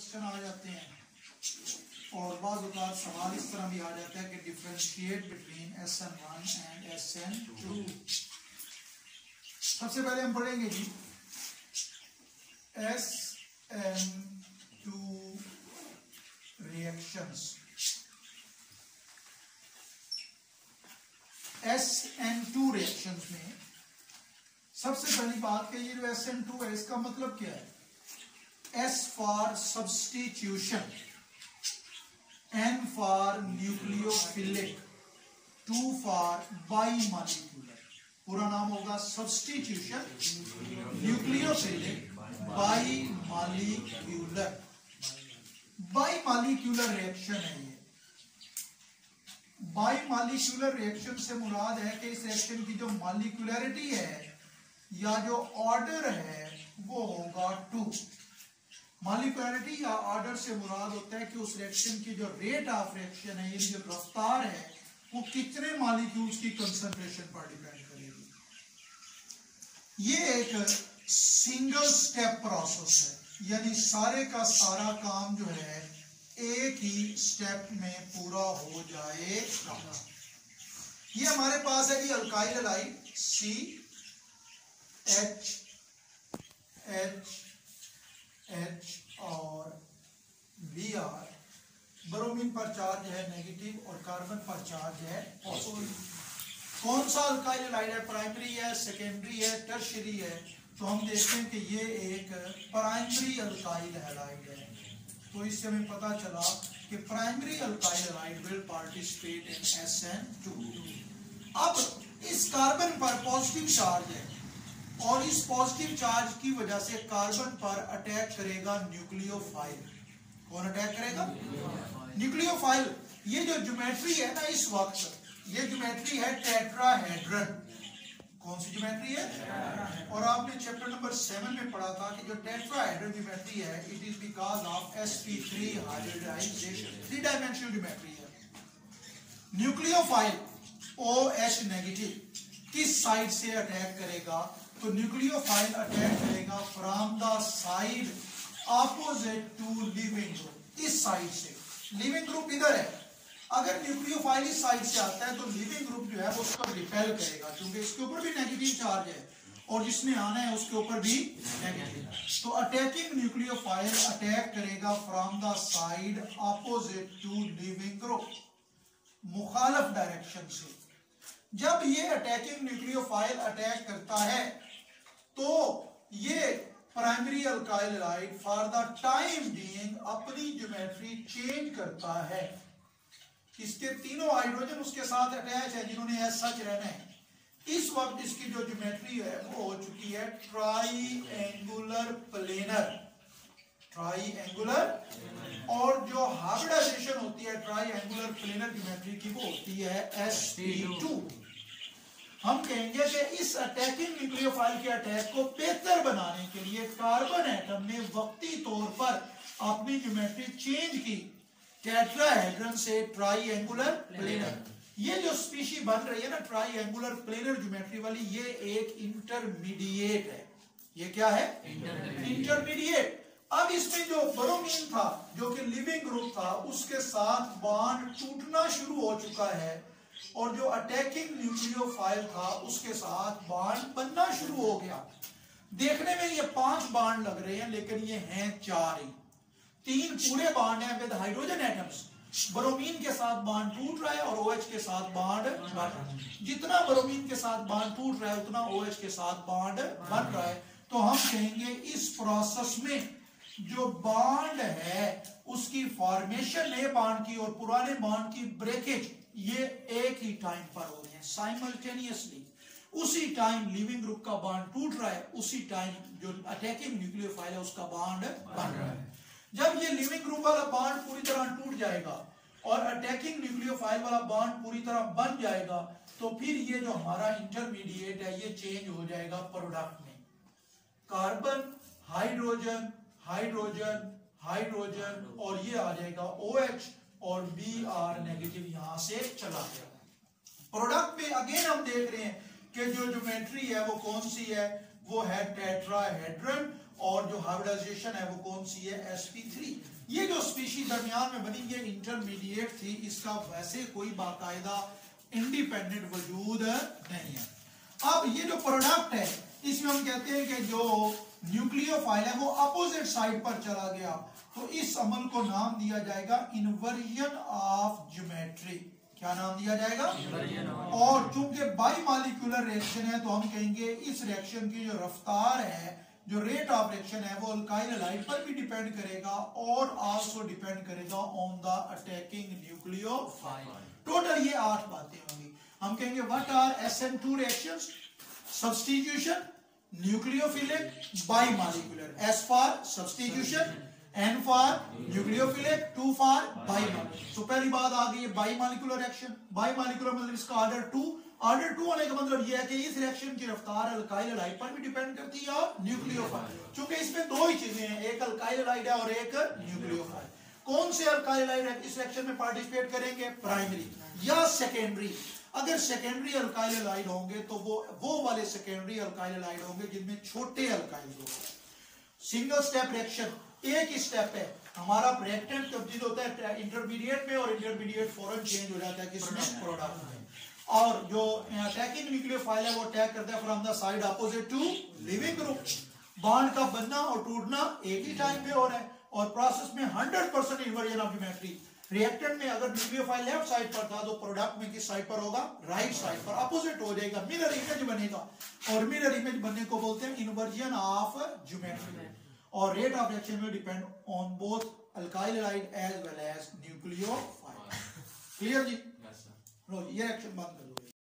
Question आ जाते हैं और बाज़ औक़ात सवाल इस तरह भी आ जाता है कि differentiate between SN1 and SN2। सबसे पहले हम पढ़ेंगे जी SN2 रिएक्शंस। SN2 रिएक्शंस में सबसे पहली बात कि ये जो SN2 है इसका मतलब क्या है। S for substitution, N for nucleophilic, 2 for bimolecular. पूरा नाम होगा substitution, nucleophilic, bimolecular. Bimolecular reaction है ये। बाईमॉलिक्यूलर रिएक्शन से मुराद है कि इस रिएक्शन की जो मॉलिक्यूलरिटी है या जो ऑर्डर है वो होगा 2। मॉलिक्यूलरिटी या ऑर्डर से मुराद होता है कि उस रिएक्शन की जो रेट ऑफ रिएक्शन है, ये जो रफ्तार है, वो कितने मॉलिक्यूल्स की कंसंट्रेशन पर डिपेंड करेगी। ये एक सिंगल स्टेप प्रोसेस है, यानी सारे का सारा काम जो है एक ही स्टेप में पूरा हो जाएगा। ये हमारे पास है जी अल्काइल हैलाइड CH और Br। ब्रोमीन पर चार्ज है नेगेटिव और कार्बन पर चार्ज है पॉजिटिव। कौन सा अल्काइल हैलाइड है, प्राइमरी है, सेकेंडरी है, टर्शियरी है? तो हम देखते हैं कि ये एक प्राइमरी अल्काइल हैलाइड है। तो इससे हमें पता चला कि primary alkyl halide will participate in SN2। अब इस कार्बन पर पॉजिटिव चार्ज है और इस पॉजिटिव चार्ज की वजह से कार्बन पर अटैक करेगा न्यूक्लियोफाइल। कौन अटैक करेगा? न्यूक्लियोफाइल। ये जो ज्योमेट्री है ना इस वक्त, ये ज्योमेट्री है टेट्राहेड्रन। कौन सी ज्योमेट्री है? और आपने चैप्टर नंबर 7 में पढ़ा था कि जो टेट्राहेड्रन ज्योमेट्री है, it is because of sp3 hybridisation. 3 dimensional geometry है। न्यूक्लियोफाइल OH नेगेटिव किस साइड से अटैक करेगा? तो न्यूक्लियोफाइल अटैक करेगा from the side opposite to living group. इस साइड से लिविंग ग्रुप इधर है। अगर न्यूक्लियोफाइल इस साइड से आता है तो लिविंग ग्रुप जो है वो उसको रिपेल करेगा, क्योंकि इसके ऊपर भी नेगेटिव चार्ज है और जिसने आना है उसके ऊपर भी नेगेटिव। तो अटैकिंग न्यूक्लियोफाइल अटैक करेगा from the side opposite to living group, मुखालिफ डायरेक्शन से। जब ये अटैकिंग न्यूक्लियोफाइल अटैक करता है तो ये primary alkyl halide for the time being अपनी ज्योमेट्री चेंज करता है। इसके तीनों हाइड्रोजन उसके साथ अटैच है जिन्होंने एज सच रहना है। इस वक्त इसकी जो ज्योमेट्री है वो हो चुकी है ट्राइएंगुलर प्लेनर। ट्राइएंगुलर। और जो हाइब्रिडाइजेशन होती है ट्राइएंगुलर प्लेनर ज्योमेट्री की वो होती है sp2। हम कहेंगे कि इस अटैकिंग न्यूक्लियोफाइल के अटैक को बेहतर बनाने के लिए कार्बन एटम ने वक्ती तौर पर अपनी ज्योमेट्री चेंज की, टेट्राहेड्रन से ट्राइएंगुलर प्लेनर। ये जो स्पीशी बन रही है ना ट्राइएंगुलर प्लेनर ज्योमेट्री वाली, ये एक इंटरमीडिएट है। ये क्या है? इंटरमीडिएट। अब इसमें जो ब्रोमीन था जो कि लिविंग ग्रुप था, उसके साथ बॉन्ड टूटना शुरू हो चुका है और जो अटैकिंग न्यूक्लियोफाइल था उसके साथ बॉन्ड बनना शुरू हो गया। देखने में ये 5 बॉन्ड लग रहे हैं लेकिन ये हैं 4 ही। 3 पूरे बॉन्ड हैं विद हाइड्रोजन एटम्स। ब्रोमीन के साथ बॉन्ड टूट रहा है और OH के साथ बॉन्ड बन रहा है। जितना ब्रोमीन के साथ बॉन्ड टूट रहा है उतना OH के साथ बॉन्ड बन रहा है। तो हम कहेंगे इस प्रोसेस में जो बॉन्ड है उसकी फॉर्मेशन नए बॉन्ड की और पुराने बॉन्ड की ब्रेकेज, ये एक ही टाइम पर हो रहे हैं साइमल्टेनियसली। उसी टाइम लिविंग ग्रुप का बॉन्ड टूट रहा है, उसी टाइम जो अटैकिंग न्यूक्लियोफाइल है उसका बॉन्ड बन रहा है। जब ये लिविंग ग्रुप वाला बॉन्ड पूरी तरह टूट जाएगा और अटैकिंग न्यूक्लियोफाइल वाला बॉन्ड पूरी तरह बन जाएगा तो फिर ये जो हमारा इंटरमीडिएट है ये चेंज हो जाएगा प्रोडक्ट में। कार्बन, हाइड्रोजन, हाइड्रोजन, हाइड्रोजन और ये आ जाएगा OH और Br नेगेटिव यहां से चला गया। प्रोडक्ट में अगेन हम देख रहे हैं कि जो ज्योमेट्री है वो कौन सी है, वो है टेट्राहेड्रन और जो हाइब्रिडाइजेशन है वो कौन सी है, sp3। ये जो स्पीशीज दरमियान में बनी ये इंटरमीडिएट थी, इसका वैसे कोई बाकायदा इंडिपेंडेंट वजूद नहीं है। अब ये जो प्रोडक्ट है इसमें हम कहते हैं कि जो न्यूक्लियोफाइल है वो अपोजिट साइड पर चला गया, तो इस अमल को नाम दिया जाएगा इन्वर्जन ऑफ ज्योमेट्री। क्या नाम दिया जाएगा? और चूंकि बाई मॉलिक्यूलर रिएक्शन है तो हम कहेंगे इस रिएक्शन की जो रफ्तार है, जो रेट ऑफ रिएक्शन है, वो अल्काइल हैलाइड पर भी डिपेंड करेगा और आल्सो डिपेंड करेगा on the attacking nucleophile. Total ये 8 बातें होंगी। हम कहेंगे what are SN2 reactions? Substitution, nucleophilic, bimolecular. S for substitution, N for nucleophilic, 2 for bimolecular. तो पहली बात आ गई है bimolecular reaction. Bimolecular मतलब इसका ऑर्डर 2। ऑर्डर 2 होने का मतलब यह है कि इस रिएक्शन की रफ्तार अल्काइल हैलाइड पर भी डिपेंड करती है और न्यूक्लियोफाइल। चूंकि इसमें 2 ही चीजें हैं, एक अल्काइल हैलाइड है और एक न्यूक्लियोफाइल। कौन से अल्काइल हैलाइड इस रिएक्शन में पार्टिसिपेट करेंगे? प्राइमरी या सेकेंडरी? अगर सेकेंडरी अल्काइल हैलाइड होंगे तो वो वाले सेकेंडरी अल्काइल हैलाइड होंगे जिनमें छोटे अल्काइल होंगे। सिंगल स्टेप रिएक्शन, एक ही स्टेप है, हमारा रिएक्टेंट तब्दील होता है इंटरमीडिएट में और इंटरमीडिएट फौरन चेंज हो जाता है किसमें? प्रोडक्ट में। और जो अटैकिंग न्यूक्लियोफाइल है वो अटैक करता है from the side opposite to living group. Bond का बनना और टूटना एक ही टाइम पे हो रहा है और प्रोसेस में 100% इन्वर्जन ऑफ ज्योमेट्री। रिएक्टेंट में अगर न्यूक्लियोफाइल लेफ्ट साइड पर था तो प्रोडक्ट में किस साइड पर होगा? राइट साइड पर, अपोजिट हो जाएगा, मिरर इमेज बनेगा। और मिरर इमेज बनने को बोलते हैं इन्वर्जन ऑफ ज्योमेट्री। और रेट ऑफ रिएक्शन में depend on both alkyl halide as well as nucleophile. Clear जी? लो ये रिएक्शन बंद कर दो।